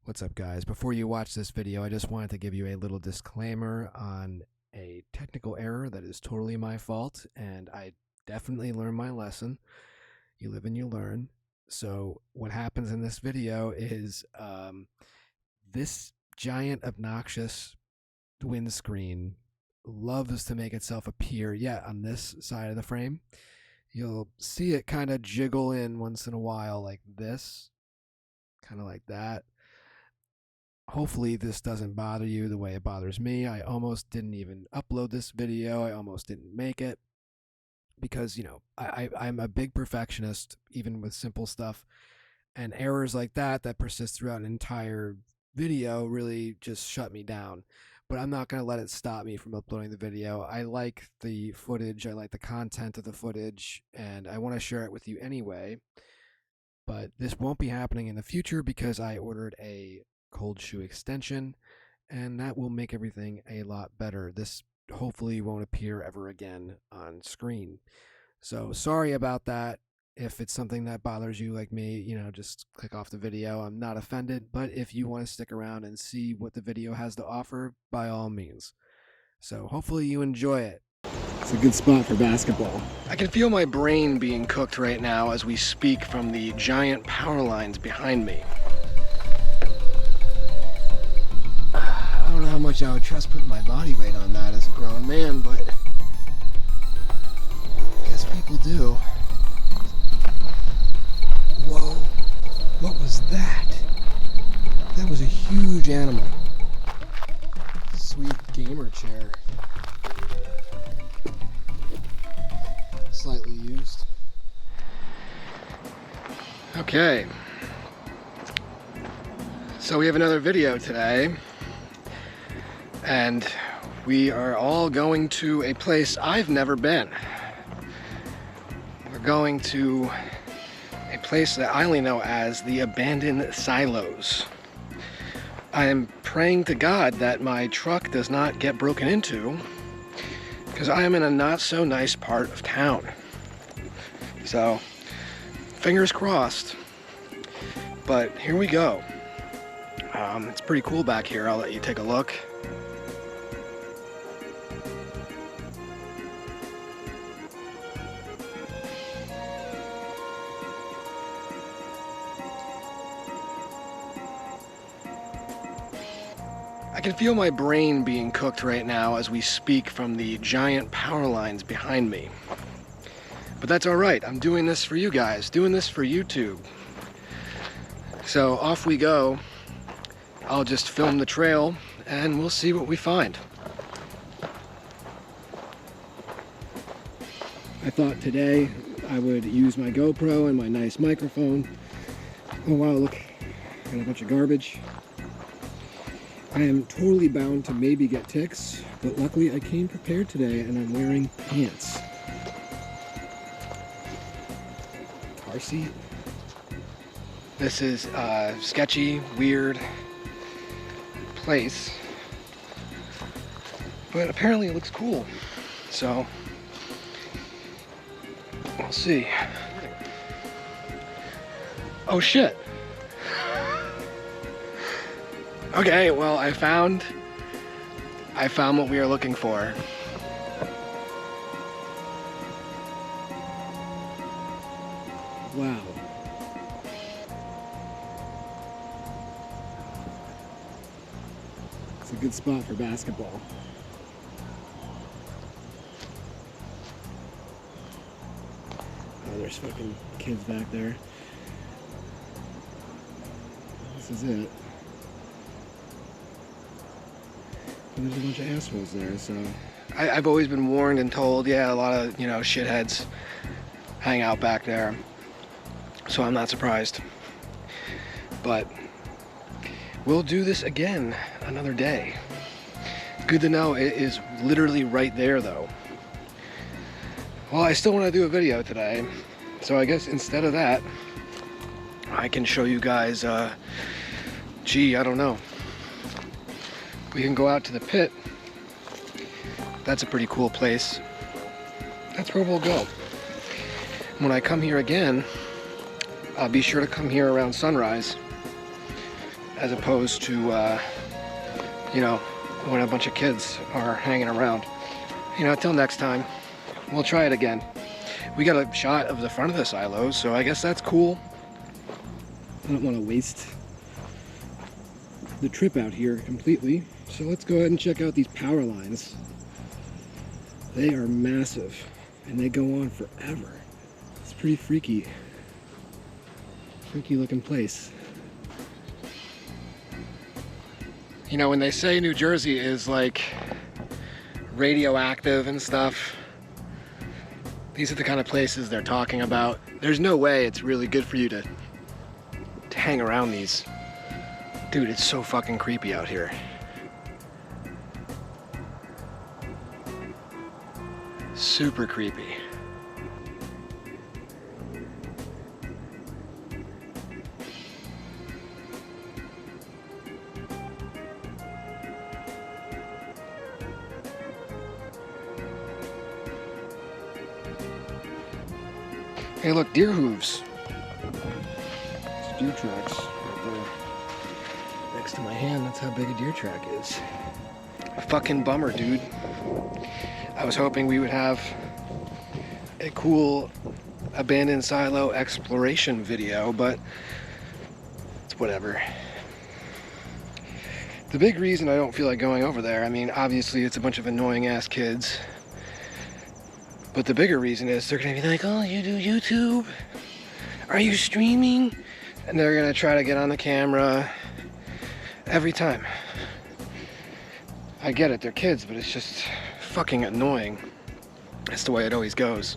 What's up, guys? Before you watch this video, I just wanted to give you a little disclaimer on a technical error that is totally my fault, and I definitely learned my lesson. You live and you learn. So what happens in this video is this giant obnoxious windscreen loves to make itself appear on this side of the frame. You'll see it kind of jiggle in once in a while like this, kind of like that. Hopefully this doesn't bother you the way it bothers me. I almost didn't even upload this video. I almost didn't make it because, I'm a big perfectionist, even with simple stuff. And errors like that persist throughout an entire video really just shut me down. But I'm not going to let it stop me from uploading the video. I like the footage. I like the content of the footage. And I want to share it with you anyway. But this won't be happening in the future because I ordered a cold shoe extension, and that will make everything a lot better. This hopefully won't appear ever again on screen. So sorry about that. If it's something that bothers you like me, just click off the video. I'm not offended, but if you want to stick around and see what the video has to offer, by all means. So hopefully you enjoy it. It's a good spot for basketball. I can feel my brain being cooked right now as we speak from the giant power lines behind me. I don't know how much I would trust putting my body weight on that as a grown man, but I guess people do. Whoa, what was that? That was a huge animal. Sweet gamer chair. Slightly used. Okay. So we have another video today. And we are all going to a place I've never been. We're going to a place that I only know as the Abandoned Silos. I am praying to God that my truck does not get broken into, because I am in a not so nice part of town. So, fingers crossed. But here we go. It's pretty cool back here. I'll let you take a look. I can feel my brain being cooked right now as we speak from the giant power lines behind me. But that's alright, I'm doing this for you guys, doing this for YouTube. So off we go. I'll just film the trail and we'll see what we find. I thought today I would use my GoPro and my nice microphone. Oh wow, look, I got a bunch of garbage. I am totally bound to maybe get ticks, but luckily I came prepared today and I'm wearing pants. Car seat. This is a sketchy, weird place, but apparently it looks cool, so we'll see. Oh shit. Okay, well, I found what we are looking for. Wow. It's a good spot for basketball. Oh, there's fucking kids back there. This is it. And there's a bunch of assholes there, so... I've always been warned and told, a lot of, shitheads hang out back there. So I'm not surprised. But we'll do this again another day. Good to know it is literally right there, though. Well, I still want to do a video today. So I guess instead of that, I can show you guys, I don't know. We can go out to the pit. That's a pretty cool place. That's where we'll go. When I come here again, I'll be sure to come here around sunrise as opposed to, you know, when a bunch of kids are hanging around. You know, until next time, we'll try it again. We got a shot of the front of the silos, so I guess that's cool. I don't want to waste the trip out here completely, so let's go ahead and check out these power lines. They are massive, and they go on forever. It's pretty freaky looking place. You know, when they say New Jersey is like radioactive and stuff, these are the kind of places they're talking about. There's no way it's really good for you to hang around these. Dude, it's so fucking creepy out here. Super creepy. Hey look, deer hooves. It's deer tracks right there. Next to my hand, that's how big a deer track is. Fucking bummer, dude. I was hoping we would have a cool abandoned silo exploration video, but it's whatever. The big reason I don't feel like going over there, I mean, obviously it's a bunch of annoying ass kids. But the bigger reason is they're gonna be like, oh, you do YouTube? Are you streaming? And they're gonna try to get on the camera every time. I get it, they're kids, but it's just fucking annoying. That's the way it always goes.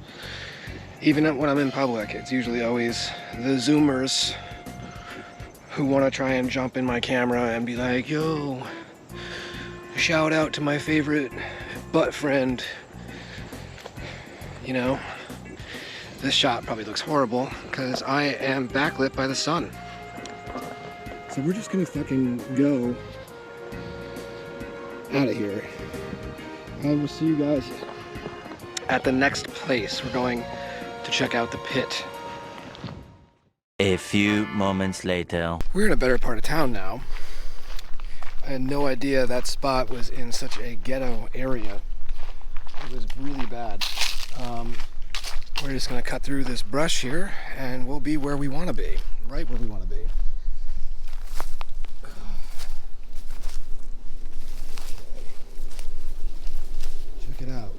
Even when I'm in public, it's usually always the Zoomers who wanna try and jump in my camera and be like, yo, shout out to my favorite butt friend. You know, this shot probably looks horrible because I am backlit by the sun. So we're just gonna fucking go out of here. I will see you guys at the next place. We're going to check out the pit. A few moments later. We're in a better part of town now. I had no idea that spot was in such a ghetto area. It was really bad. We're just gonna cut through this brush here and we'll be where we want to be, right where we want to be. Check it out.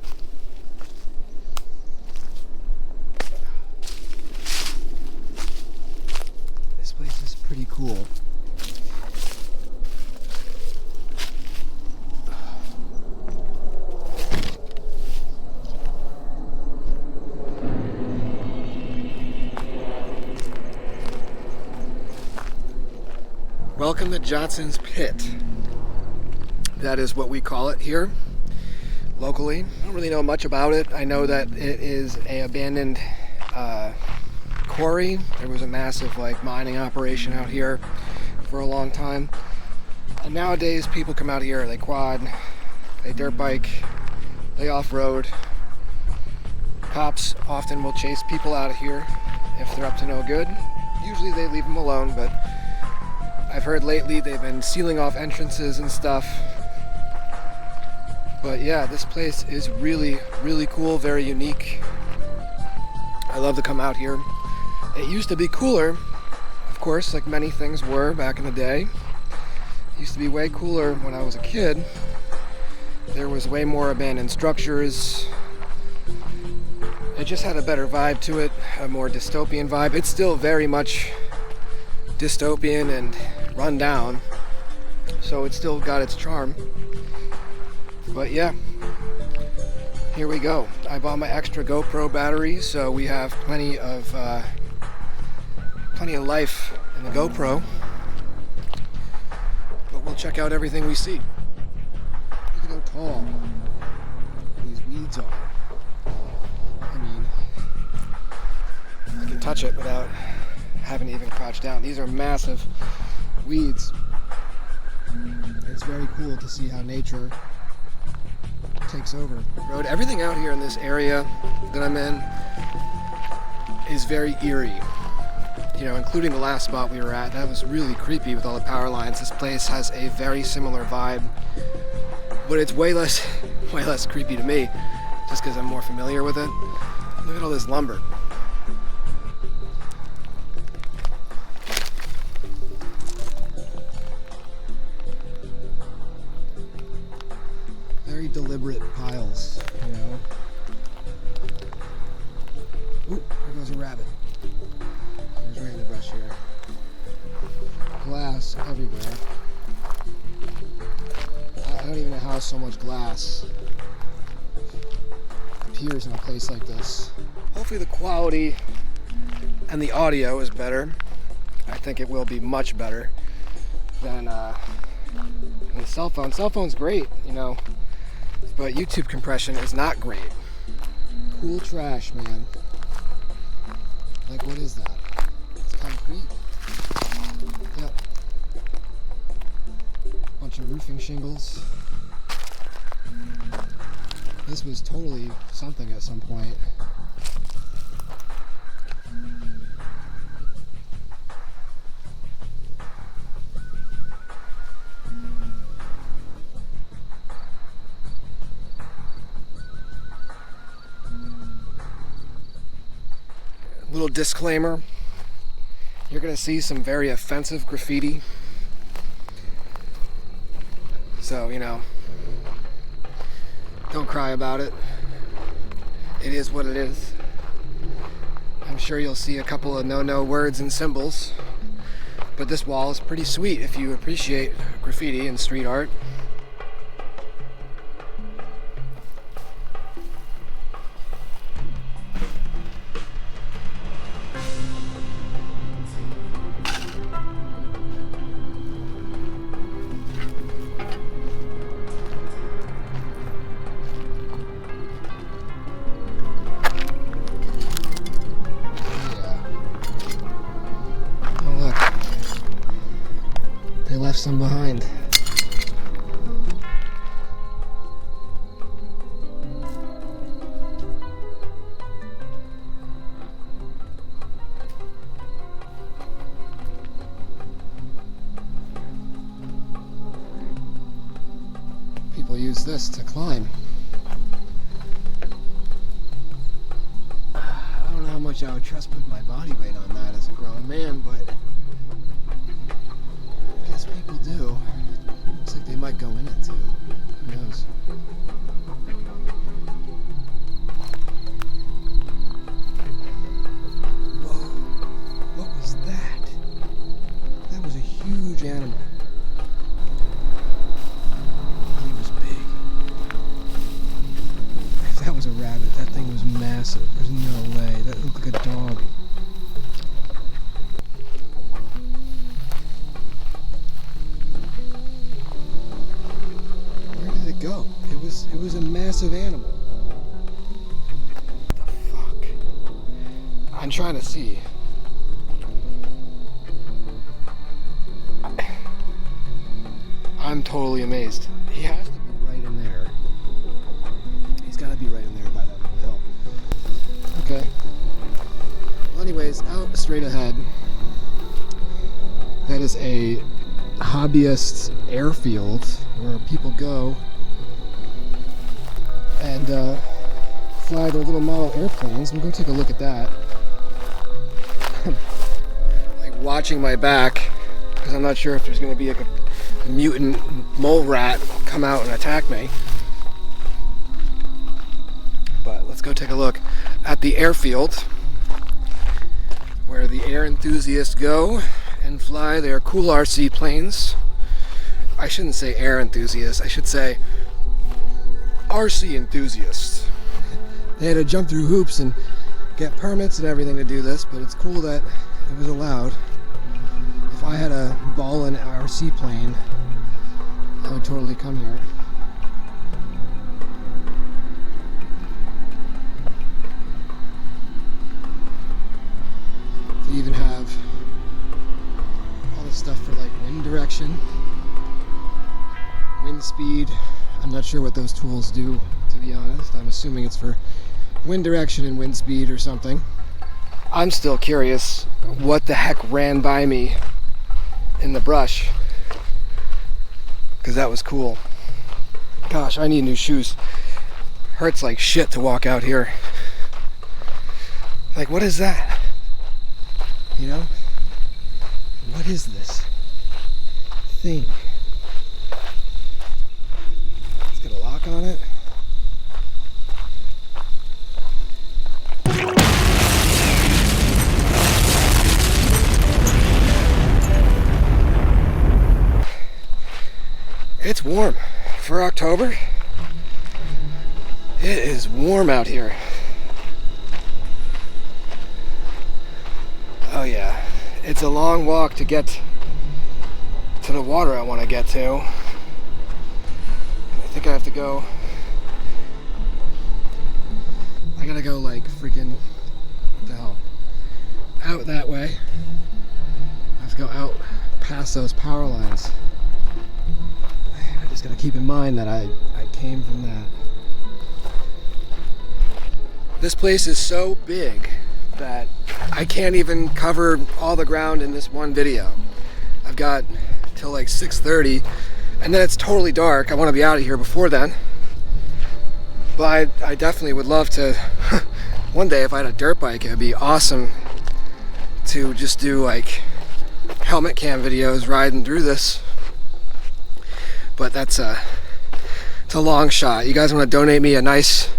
This place is pretty cool. Welcome to Johnson's Pit. That is what we call it here, locally. I don't really know much about it. I know that it is an abandoned quarry. There was a massive mining operation out here for a long time. And nowadays people come out here, they quad, they dirt bike, they off-road. Cops often will chase people out of here if they're up to no good. Usually they leave them alone, but I've heard lately they've been sealing off entrances and stuff. But yeah, this place is really, really cool, very unique. I love to come out here. It used to be cooler, of course, like many things were back in the day. It used to be way cooler when I was a kid. There was way more abandoned structures. It just had a better vibe to it, a more dystopian vibe. It's still very much dystopian and run down, so it's still got its charm. But yeah, here we go. I bought my extra GoPro battery, so we have plenty of life in the GoPro. But we'll check out everything we see. Look at how tall these weeds are. I mean, I can touch it without having to even crouch down. These are massive weeds. It's very cool to see how nature takes over the road. Everything out here in this area that I'm in is very eerie. you know, including the last spot we were at. That was really creepy with all the power lines. This place has a very similar vibe, but it's way less creepy to me, just because I'm more familiar with it. Look at all this lumber. Very deliberate piles, you know. Ooh, there goes a rabbit. There's right in the brush here. Glass everywhere. I don't even know how so much glass appears in a place like this. Hopefully the quality and the audio is better. I think it will be much better than the cell phone. Cell phone's great, you know, but YouTube compression is not great. Cool trash, man. Like, what is that? It's concrete. Yep. Bunch of roofing shingles. This was totally something at some point. Little disclaimer, you're going to see some very offensive graffiti. So, you know, don't cry about it. It is what it is. I'm sure you'll see a couple of no-no words and symbols, but this wall is pretty sweet if you appreciate graffiti and street art. Left some behind. People use this to climb. I don't know how much I would trust putting my body weight on that as a grown man, but people do. Looks like they might go in it too. Who knows? Whoa. What was that? That was a huge animal. He was big. If that was a rabbit, that thing was massive. There's no way. That looked like a dog. Go. It was a massive animal. What the fuck? I'm trying to see. I'm totally amazed. He has to be right in there. He's got to be right in there by that little hill. Okay. Well, anyways, out straight ahead. That is a hobbyist airfield where people go and fly their little model airplanes. We'll go take a look at that. Like watching my back, because I'm not sure if there's going to be like a mutant mole rat come out and attack me. But let's go take a look at the airfield where the air enthusiasts go and fly their cool RC planes. I shouldn't say air enthusiasts, I should say RC enthusiasts. They had to jump through hoops and get permits and everything to do this, but it's cool that it was allowed. If I had a ballin' RC plane, I would totally come here. They even have all this stuff for like wind direction, wind speed. I'm not sure what those tools do, to be honest. I'm assuming it's for wind direction and wind speed or something. I'm still curious what the heck ran by me in the brush, because that was cool. Gosh, I need new shoes. Hurts like shit to walk out here. Like, what is that? You know? What is this thing? Let's get a lock on it. It's warm for October. It is warm out here. Oh yeah, it's a long walk to get to the water I want to get to. I think I have to go. I gotta go like freaking, what the hell? Out that way. I have to go out past those power lines. I just gotta keep in mind that I came from that. This place is so big that I can't even cover all the ground in this one video. I've got till like 6:30, and then it's totally dark. I want to be out of here before then. But I definitely would love to, one day if I had a dirt bike, it would be awesome to just do like helmet cam videos riding through this. But it's a long shot. You guys want to donate me a nice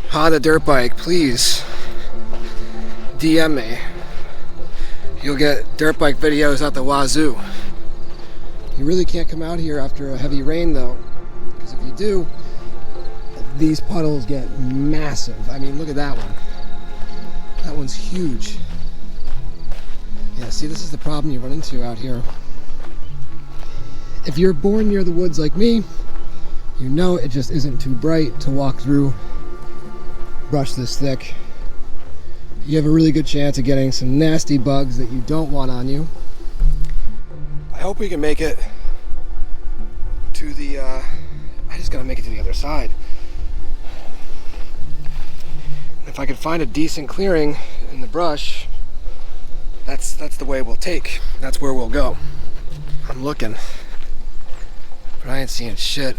Honda dirt bike, please DM me. You'll get dirt bike videos out the wazoo. You really can't come out here after a heavy rain though, because if you do, these puddles get massive. I mean, look at that one. That one's huge. Yeah, see, this is the problem you run into out here. If you're born near the woods like me, you know it just isn't too bright to walk through brush this thick. You have a really good chance of getting some nasty bugs that you don't want on you. I hope we can make it to the, I just gotta make it to the other side. If I could find a decent clearing in the brush, that's the way we'll take. That's where we'll go. I'm looking, but I ain't seeing shit.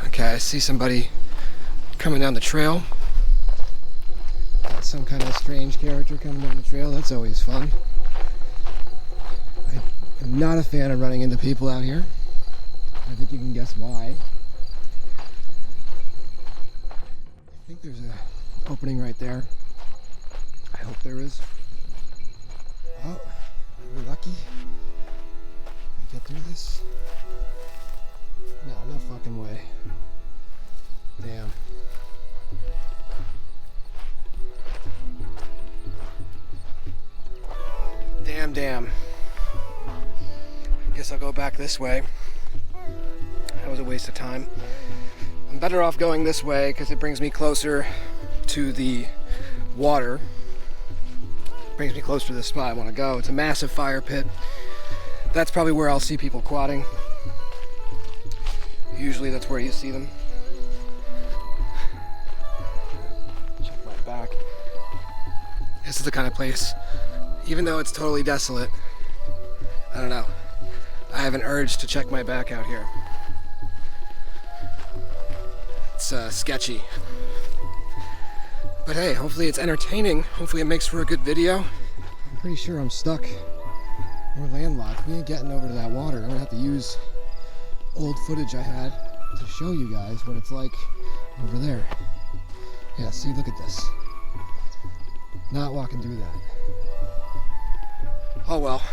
Okay, I see somebody coming down the trail. Got some kind of strange character coming down the trail. That's always fun. I'm not a fan of running into people out here. I think you can guess why. I think there's an opening right there. I hope there is. Oh, we're lucky. Can I get through this? No, no fucking way. Damn. Damn. Guess I'll go back this way. That was a waste of time. I'm better off going this way because it brings me closer to the water. Brings me closer to the spot I want to go. It's a massive fire pit. That's probably where I'll see people quadding. Usually that's where you see them. Check my back. This is the kind of place, even though it's totally desolate, I don't know, I have an urge to check my back out here. It's sketchy. But hey, hopefully it's entertaining. Hopefully it makes for a good video. I'm pretty sure I'm stuck. We're landlocked. We ain't getting over to that water. I'm gonna have to use old footage I had to show you guys what it's like over there. Yeah, see, look at this. Not walking through that. Oh well.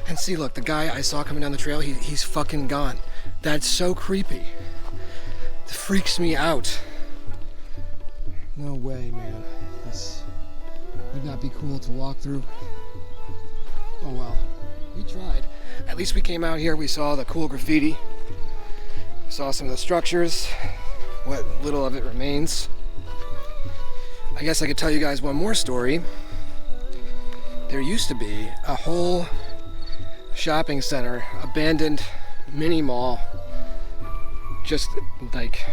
And see, look, the guy I saw coming down the trail, he's fucking gone. That's so creepy. It freaks me out. No way, man. This would not be cool to walk through. Oh well, we tried. At least we came out here, we saw the cool graffiti. Saw some of the structures, what little of it remains. I guess I could tell you guys one more story. There used to be a whole shopping center, abandoned mini mall, just like,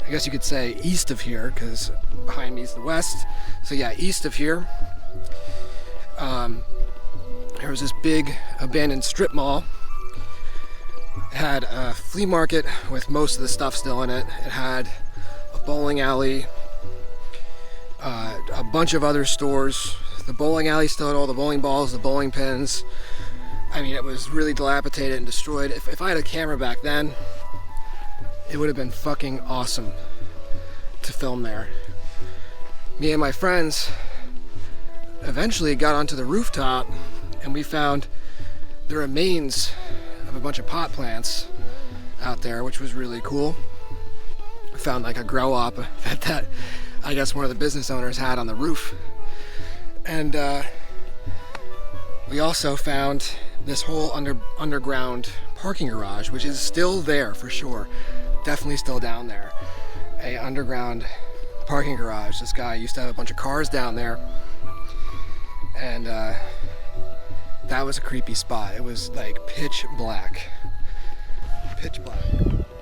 I guess you could say east of here, because behind me is the west. So yeah, east of here. There was this big abandoned strip mall. It had a flea market with most of the stuff still in it. It had a bowling alley, a bunch of other stores. The bowling alley still had all the bowling balls, the bowling pins. I mean, it was really dilapidated and destroyed. If I had a camera back then, it would have been fucking awesome to film there. Me and my friends eventually got onto the rooftop and we found the remains of a bunch of pot plants out there, which was really cool. We found like a grow op that I guess one of the business owners had on the roof. And we also found this whole underground parking garage, which is still there for sure. Definitely still down there. A underground parking garage. This guy used to have a bunch of cars down there. And that was a creepy spot. It was like pitch black. Pitch black.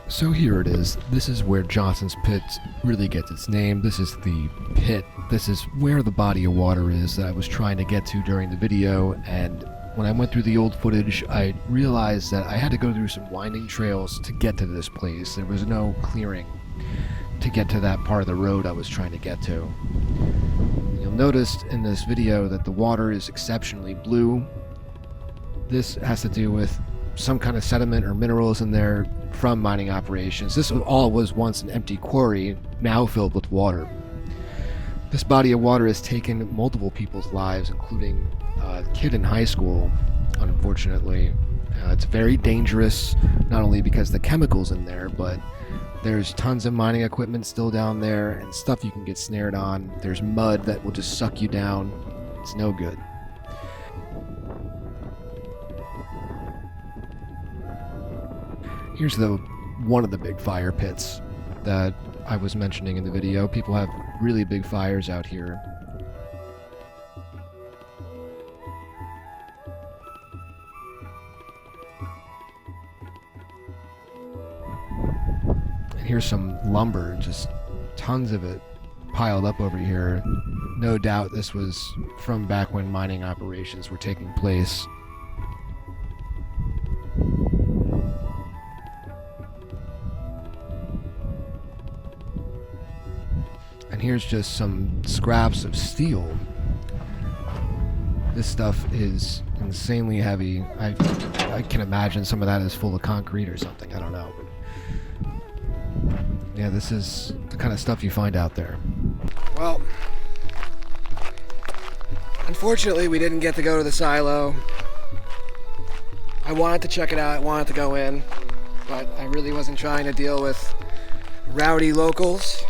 So here it is. This is where Johnson's Pit really gets its name. This is the pit. This is where the body of water is that I was trying to get to during the video. And when I went through the old footage, I realized that I had to go through some winding trails to get to this place. There was no clearing to get to that part of the road I was trying to get to. You'll notice in this video that the water is exceptionally blue. This has to do with some kind of sediment or minerals in there from mining operations. This all was once an empty quarry, now filled with water. This body of water has taken multiple people's lives, including a kid in high school, unfortunately. It's very dangerous, not only because the chemicals in there, but there's tons of mining equipment still down there and stuff you can get snared on. There's mud that will just suck you down. It's no good. Here's one of the big fire pits that I was mentioning in the video. People have really big fires out here. And here's some lumber, just tons of it piled up over here. No doubt this was from back when mining operations were taking place. And here's just some scraps of steel. This stuff is insanely heavy. I can imagine some of that is full of concrete or something. I don't know. But yeah, this is the kind of stuff you find out there. Well, unfortunately, we didn't get to go to the silo. I wanted to check it out. I wanted to go in, but I really wasn't trying to deal with rowdy locals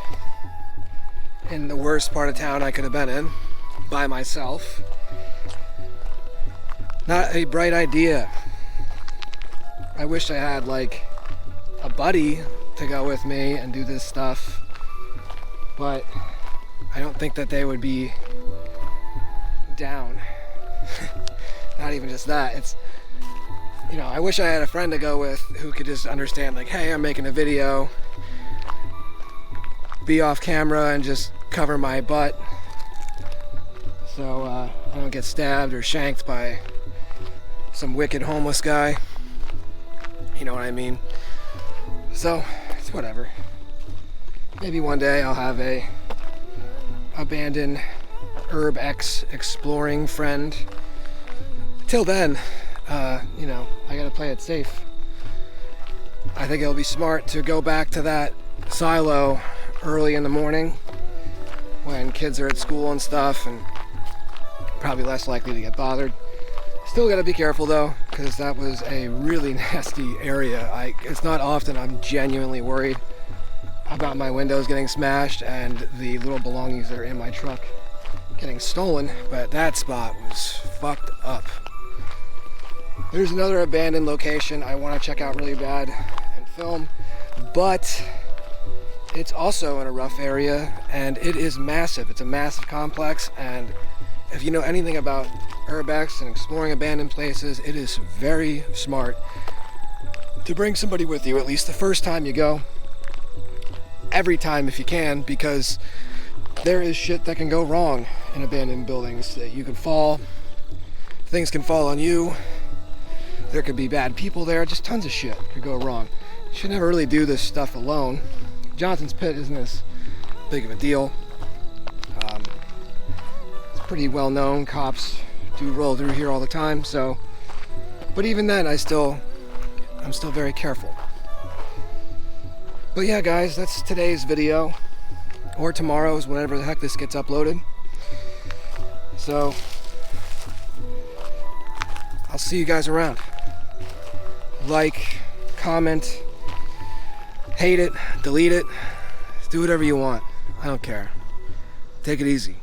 in the worst part of town I could have been in by myself. Not a bright idea. I wish I had like a buddy to go with me and do this stuff, but I don't think that they would be down. Not even just that. It's, you know, I wish I had a friend to go with who could just understand, like, hey, I'm making a video, be off camera and just cover my butt so I don't get stabbed or shanked by some wicked homeless guy. You know what I mean? So it's whatever. Maybe one day I'll have a abandoned Urbex exploring friend. Till then, you know, I gotta play it safe. I think it'll be smart to go back to that silo early in the morning when kids are at school and stuff, and probably less likely to get bothered. Still gotta be careful though, because that was a really nasty area. It's not often I'm genuinely worried about my windows getting smashed and the little belongings that are in my truck getting stolen, but that spot was fucked up. There's another abandoned location I want to check out really bad and film, but it's also in a rough area and it is massive. It's a massive complex, and if you know anything about urbex and exploring abandoned places, it is very smart to bring somebody with you, at least the first time you go. Every time if you can, because there is shit that can go wrong in abandoned buildings. That you could fall, Things can fall on you. There could be bad people there. Just tons of shit could go wrong. You should never really do this stuff alone. Johnson's Pit isn't as big of a deal. It's pretty well known. Cops do roll through here all the time. So, but even then, I'm still very careful. But yeah, guys, that's today's video, or tomorrow's, whenever the heck this gets uploaded. So, I'll see you guys around. Like, comment, hate it, delete it, do whatever you want. I don't care. Take it easy.